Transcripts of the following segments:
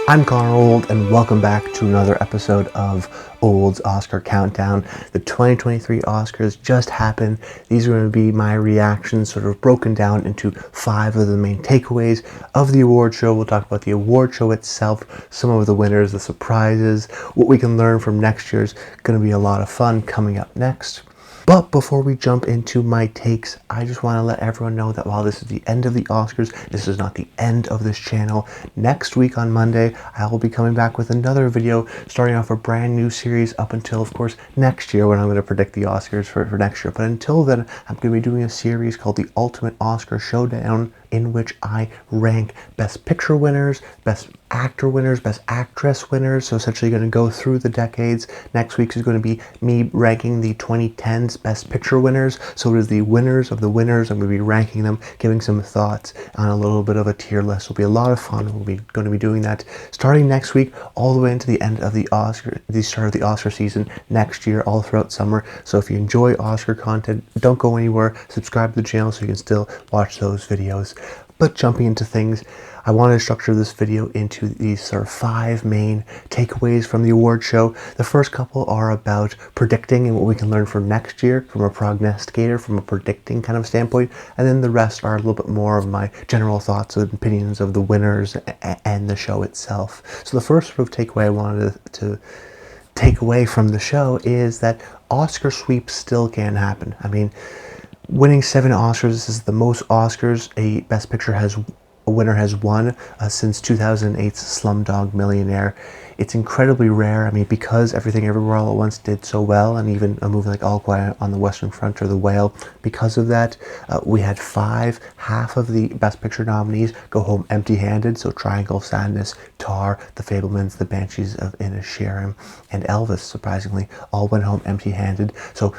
I'm Connor Old, and welcome back to another episode of Old's Oscar Countdown. The 2023 Oscars just happened. These are going to be my reactions, sort of broken down into 5 of the main takeaways of the award show. We'll talk about the award show itself, some of the winners, the surprises, what we can learn from next year's. Going to be a lot of fun coming up next. But before we jump into my takes, I just want to let everyone know that while this is the end of the Oscars, this is not the end of this channel. Next week on Monday, I will be coming back with another video, starting off a brand new series up until, of course, next year when I'm going to predict the Oscars for next year. But until then, I'm going to be doing a series called the Ultimate Oscar Showdown, in which I rank Best Picture winners, Best Actor winners, Best Actress winners. So essentially going to go through the decades. Next week is going to be me ranking the 2010s Best Picture winners. So it is the winners of the winners. I'm going to be ranking them, giving some thoughts on a little bit of a tier list. It'll be a lot of fun. We'll be going to be doing that starting next week all the way into the end of the start of the Oscar season next year, all throughout summer. So if you enjoy Oscar content, don't go anywhere. Subscribe to the channel so you can still watch those videos. But jumping into things, I wanted to structure this video into these sort of 5 main takeaways from the award show. The first couple are about predicting and what we can learn for next year from a prognosticator, from a predicting kind of standpoint. And then the rest are a little bit more of my general thoughts and opinions of the winners and the show itself. So the first sort of takeaway I wanted to take away from the show is that Oscar sweeps still can happen. I mean, winning 7 Oscars, this is the most Oscars a Best Picture winner has won since 2008's Slumdog Millionaire. It's incredibly rare. I mean, because Everything Everywhere All at Once did so well, and even a movie like All Quiet on the Western Front or The Whale, because of that, we had half of the Best Picture nominees go home empty-handed. So Triangle of Sadness, Tar, The Fabelmans, The Banshees of Inisherin, and Elvis, surprisingly, all went home empty-handed. So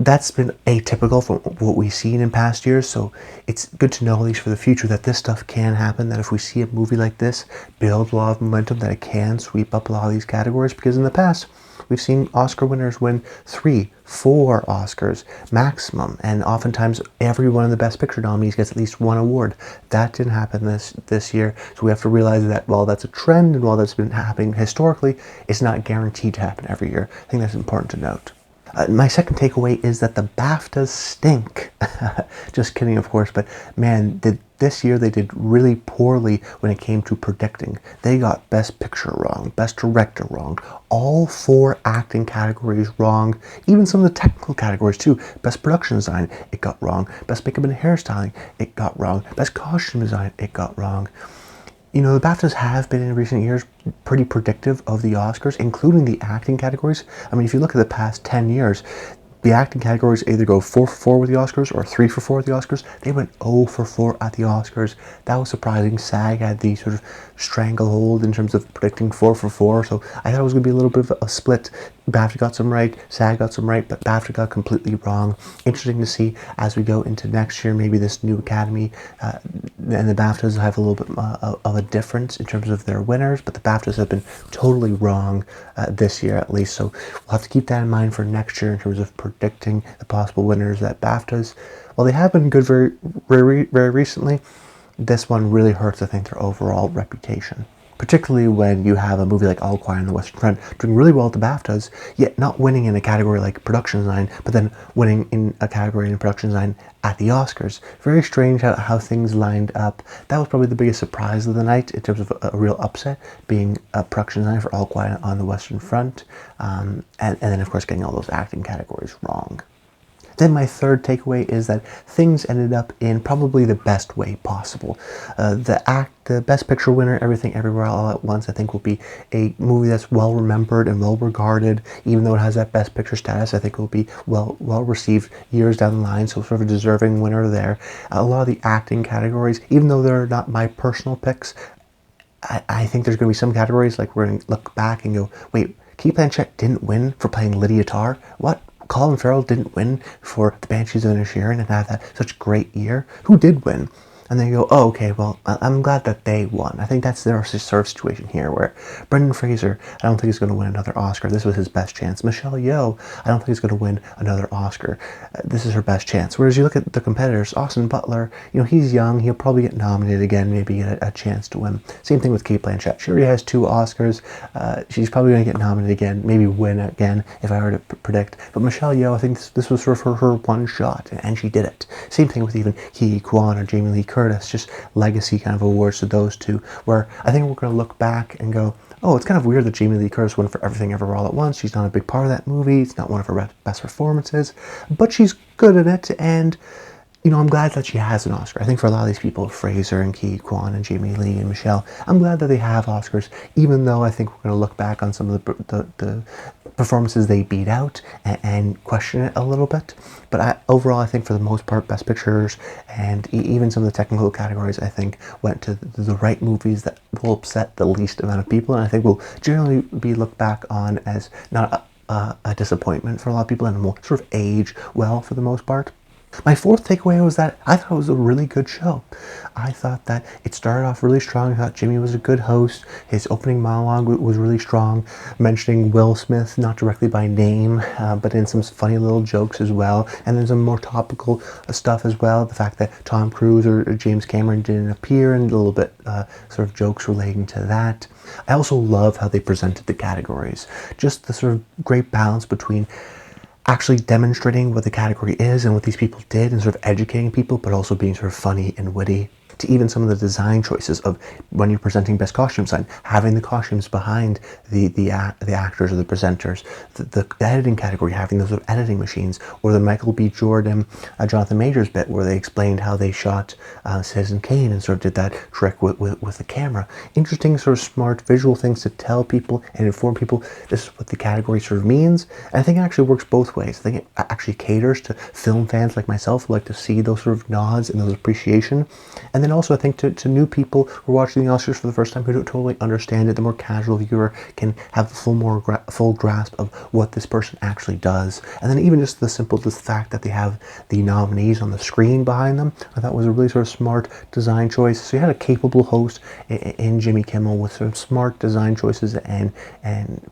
that's been atypical from what we've seen in past years, so it's good to know, at least for the future, that this stuff can happen, that if we see a movie like this build a lot of momentum, that it can sweep up a lot of these categories, because in the past, we've seen Oscar winners win 3, 4 Oscars maximum, and oftentimes every one of the Best Picture nominees gets at least 1 award. That didn't happen this year, so we have to realize that while that's a trend, and while that's been happening historically, it's not guaranteed to happen every year. I think that's important to note. My second takeaway is that the BAFTAs stink. Just kidding, of course, but man, this year they did really poorly when it came to predicting. They got Best Picture wrong, Best Director wrong, all 4 acting categories wrong, even some of the technical categories too. Best Production Design, it got wrong. Best Makeup and Hairstyling, it got wrong. Best Costume Design, it got wrong. You know, the BAFTAs have been in recent years pretty predictive of the Oscars, including the acting categories. I mean, if you look at the past 10 years, the acting categories either go 4 for 4 with the Oscars or 3 for 4 with the Oscars. They went 0 for 4 at the Oscars. That was surprising. SAG had the sort of stranglehold in terms of predicting 4 for 4, so I thought it was going to be a little bit of a split. BAFTA got some right, SAG got some right, but BAFTA got completely wrong. Interesting to see as we go into next year, maybe this new Academy and the BAFTAs have a little bit of a difference in terms of their winners, but the BAFTAs have been totally wrong this year at least, so we'll have to keep that in mind for next year in terms of predicting the possible winners at BAFTAs. While they have been good very recently, this one really hurts, I think, their overall reputation. Particularly when you have a movie like All Quiet on the Western Front doing really well at the BAFTAs, yet not winning in a category like Production Design, but then winning in a category in Production Design at the Oscars. Very strange how things lined up. That was probably the biggest surprise of the night in terms of a real upset, being a Production Design for All Quiet on the Western Front, and then of course getting all those acting categories wrong. Then my third takeaway is that things ended up in probably the best way possible. The Best Picture winner, Everything Everywhere All at Once, I think will be a movie that's well remembered and well regarded. Even though it has that Best Picture status, I think it will be well received years down the line, so sort of a deserving winner there. A lot of the acting categories, even though they're not my personal picks, I think there's going to be some categories, like we're going to look back and go, wait, Cate Blanchett didn't win for playing Lydia Tarr? What? Colin Farrell didn't win for The Banshees of Inisherin and have that such great year? Who did win? and then you go, oh, okay, well, I'm glad that they won. I think that's their sort of situation here, where Brendan Fraser, I don't think he's going to win another Oscar. This was his best chance. Michelle Yeoh, I don't think he's going to win another Oscar. This is her best chance. Whereas you look at the competitors, Austin Butler, he's young. He'll probably get nominated again, maybe get a chance to win. Same thing with Cate Blanchett. She already has 2 Oscars. She's probably going to get nominated again, maybe win again, if I were to predict. But Michelle Yeoh, I think this was sort of her one shot, and she did it. Same thing with even Hee Kwan or Jamie Lee Curtis, just legacy kind of awards to those two, where I think we're going to look back and go, oh, it's kind of weird that Jamie Lee Curtis won for Everything Everywhere All at Once. She's not a big part of that movie. It's not one of her best performances, but she's good in it, and I'm glad that she has an Oscar. I think for a lot of these people, Fraser and Ki Kwan and Jamie Lee and Michelle, I'm glad that they have Oscars, even though I think we're going to look back on some of the performances they beat out and question it a little bit. But overall, I think for the most part, Best Pictures and even some of the technical categories, I think, went to the right movies that will upset the least amount of people, and I think will generally be looked back on as not a disappointment for a lot of people, and will sort of age well for the most part. My fourth takeaway was that I thought it was a really good show. I thought that it started off really strong. I thought Jimmy was a good host. His opening monologue was really strong, mentioning Will Smith, not directly by name, but in some funny little jokes as well. And then some more topical stuff as well. The fact that Tom Cruise or James Cameron didn't appear, and a little bit sort of jokes relating to that. I also love how they presented the categories. Just the sort of great balance between actually demonstrating what the category is and what these people did and sort of educating people, but also being sort of funny and witty, to even some of the design choices of when you're presenting best costume design, having the costumes behind the actors or the presenters, the editing category, having those sort of editing machines, or the Michael B. Jordan, Jonathan Majors bit where they explained how they shot Citizen Kane and sort of did that trick with the camera. Interesting sort of smart visual things to tell people and inform people this is what the category sort of means. And I think it actually works both ways. I think it actually caters to film fans like myself who like to see those sort of nods and those appreciation. And then also I think to new people who are watching the Oscars for the first time who don't totally understand it, the more casual viewer can have the full grasp of what this person actually does. And then even just the fact that they have the nominees on the screen behind them, I thought was a really sort of smart design choice. So you had a capable host in Jimmy Kimmel with sort of smart design choices and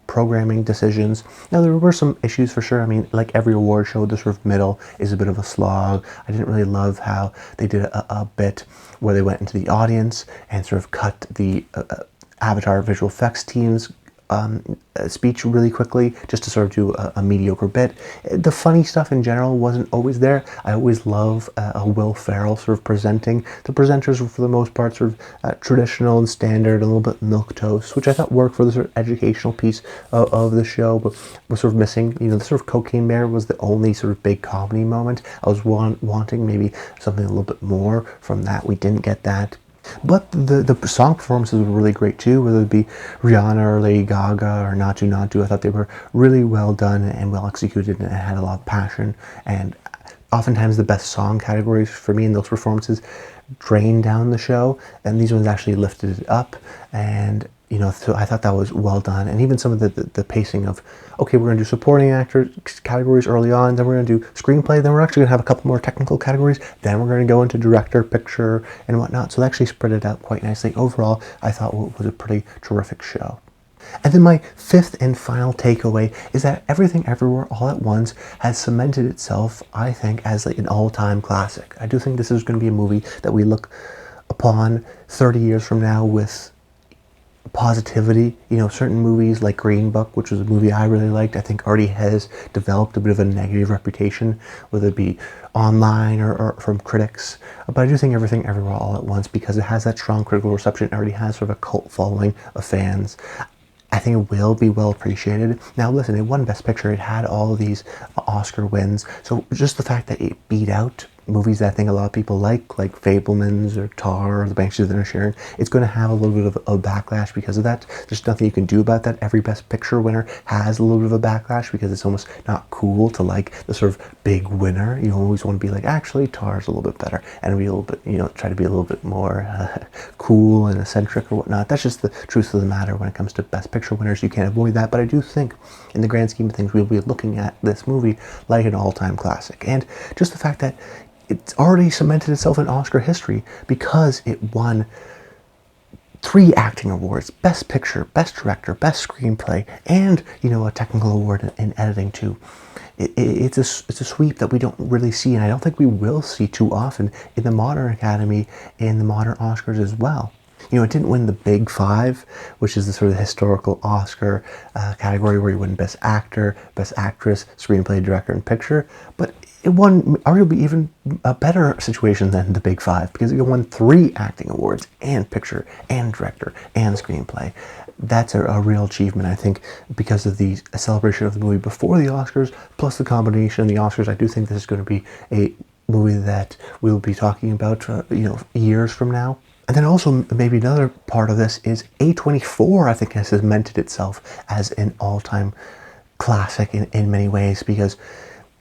programming decisions. Now there were some issues for sure. I mean, like every award show, the sort of middle is a bit of a slog. I didn't really love how they did a bit where they went into the audience and sort of cut the Avatar visual effects team's speech really quickly just to sort of do a mediocre bit. The funny stuff in general wasn't always there. I always love a Will Ferrell sort of presenting. The presenters were for the most part sort of traditional and standard, a little bit milquetoast, which I thought worked for the sort of educational piece of the show, but was sort of missing. The sort of Cocaine Bear was the only sort of big comedy moment. I was wanting maybe something a little bit more from that. We didn't get that. But the song performances were really great too, whether it be Rihanna or Lady Gaga or Natu Natu. I thought they were really well done and well executed and had a lot of passion. And oftentimes the best song categories for me in those performances drained down the show, and these ones actually lifted it up. And so I thought that was well done. And even some of the pacing of, okay, we're going to do supporting actor categories early on, then we're going to do screenplay, then we're actually going to have a couple more technical categories, then we're going to go into director, picture, and whatnot. So they actually spread it out quite nicely. Overall, I thought it was a pretty terrific show. And then my fifth and final takeaway is that Everything Everywhere All at Once has cemented itself, I think, as like an all-time classic. I do think this is going to be a movie that we look upon 30 years from now with positivity. Certain movies like Green Book, which was a movie I really liked, I think already has developed a bit of a negative reputation, whether it be online or from critics. But I do think Everything Everywhere All at Once, because it has that strong critical reception, it already has sort of a cult following of fans. I think it will be well appreciated. Now listen, it won Best Picture, it had all of these Oscar wins, so just the fact that it beat out movies that I think a lot of people like Fabelmans or Tar or The Banshees of Inisherin, it's going to have a little bit of a backlash because of that. There's nothing you can do about that. Every Best Picture winner has a little bit of a backlash because it's almost not cool to like the sort of big winner. You always want to be like, actually, Tar's a little bit better, and be a little bit, try to be a little bit more cool and eccentric or whatnot. That's just the truth of the matter when it comes to Best Picture winners. You can't avoid that, but I do think in the grand scheme of things, we'll be looking at this movie like an all-time classic. And just the fact that it's already cemented itself in Oscar history because it won 3 acting awards: Best Picture, Best Director, Best Screenplay, and, you know, a technical award in editing too. It's a sweep that we don't really see, and I don't think we will see too often in the modern Academy, in the modern Oscars as well. You know, it didn't win the Big Five, which is the sort of historical Oscar category where you win Best Actor, Best Actress, Screenplay, Director, and Picture, but it won arguably even a better situation than the Big Five because it won 3 acting awards and Picture and Director and Screenplay. That's a real achievement, I think, because of the celebration of the movie before the Oscars, plus the combination of the Oscars. I do think this is going to be a movie that we'll be talking about, years from now. And then also maybe another part of this is A24, I think, has cemented itself as an all-time classic in many ways because,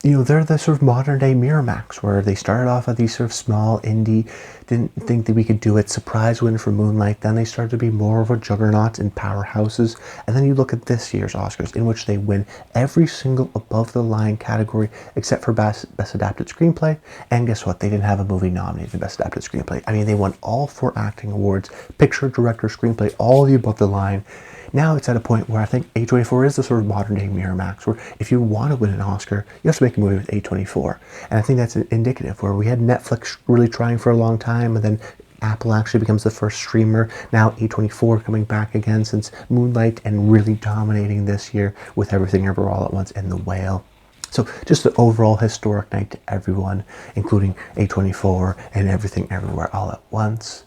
you know, they're the sort of modern day Miramax, where they started off at these sort of small indie, didn't think that we could do it, surprise win for Moonlight, then they started to be more of a juggernaut and powerhouses, and then you look at this year's Oscars, in which they win every single above the line category except for Best Adapted Screenplay, and guess what, they didn't have a movie nominated for Best Adapted Screenplay. I mean, they won all 4 acting awards, Picture, Director, Screenplay, all the above the line. Now it's at a point where I think A24 is the sort of modern day Miramax, where if you want to win an Oscar, you have to make a movie with A24. And I think that's indicative, where we had Netflix really trying for a long time, and then Apple actually becomes the first streamer. Now A24 coming back again since Moonlight and really dominating this year with Everything Everywhere All at Once and The Whale. So just an overall historic night to everyone, including A24 and Everything Everywhere All at Once.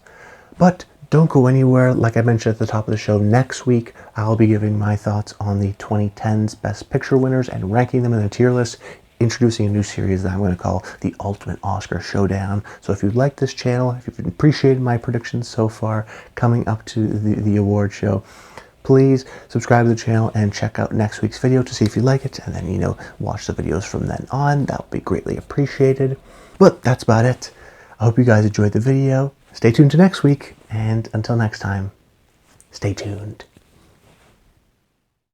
But don't go anywhere. Like I mentioned at the top of the show, next week I'll be giving my thoughts on the 2010's Best Picture winners and ranking them in a tier list, introducing a new series that I'm going to call the Ultimate Oscar Showdown. So if you like this channel, if you've appreciated my predictions so far coming up to the award show, please subscribe to the channel and check out next week's video to see if you like it, and then, you know, watch the videos from then on. That would be greatly appreciated. But that's about it. I hope you guys enjoyed the video. Stay tuned to next week, and until next time, stay tuned.